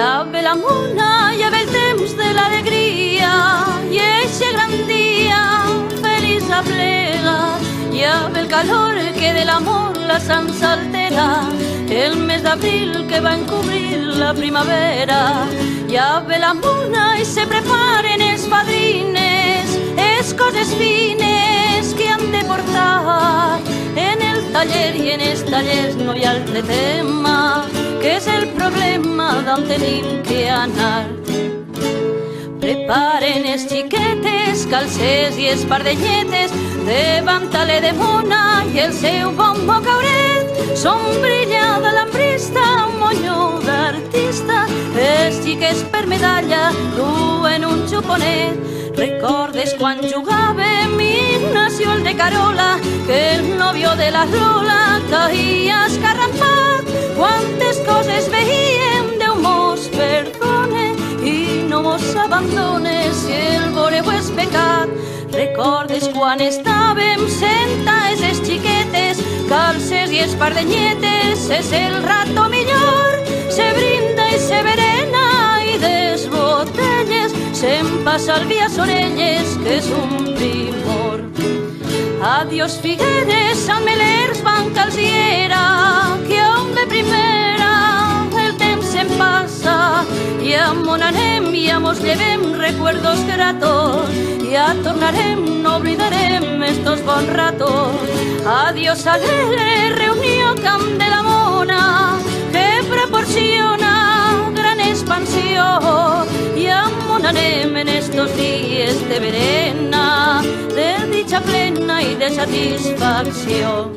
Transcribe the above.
Ja ve la mona, ja ve el temps de l'alegria, i eixe gran dia feliç aplega. Ja ve el calor que de l'amor la sang s'altera, el mes d'abril que va encobrir la primavera. Ja ve la mona i se preparen els padrines, es coses fines que han de portar. En el taller i en els tallers no hi ha altre tema, que és el problema d'on tenim que anar. Preparen els xiquetes, calcers i espardenyetes, davant taler de mona i el seu bombo cauret. Sombrilla de lambrista, monyó d'artista, els xiques per medalla duen un xuponet. Recordes quan jugàvem Ignacio el de Carola, que el novio de la Lola caia escarrampat. Quantes coses veiem, Déu mos perdone i no mos abandone si el voleu és pecat. Recordes quan estàvem sentades les xiquetes, calces i espardenyetes, és el rato millor. Se brinda i se berena i des botelles se'n passa el vi a orelles, que és un primor. Adiós Figueres, Sant Melers, Bancalziera, que on ve primera el temps se'n passa. Ja on anem, ja mos llevem recuerdos gratos, ja tornarem, no oblidarem estos bons ratos. Adiós alegre reunió Camp de la Mona, que proporciona gran expansió. Ja on anem en estos dies de verena, de dicha plena i de satisfacció.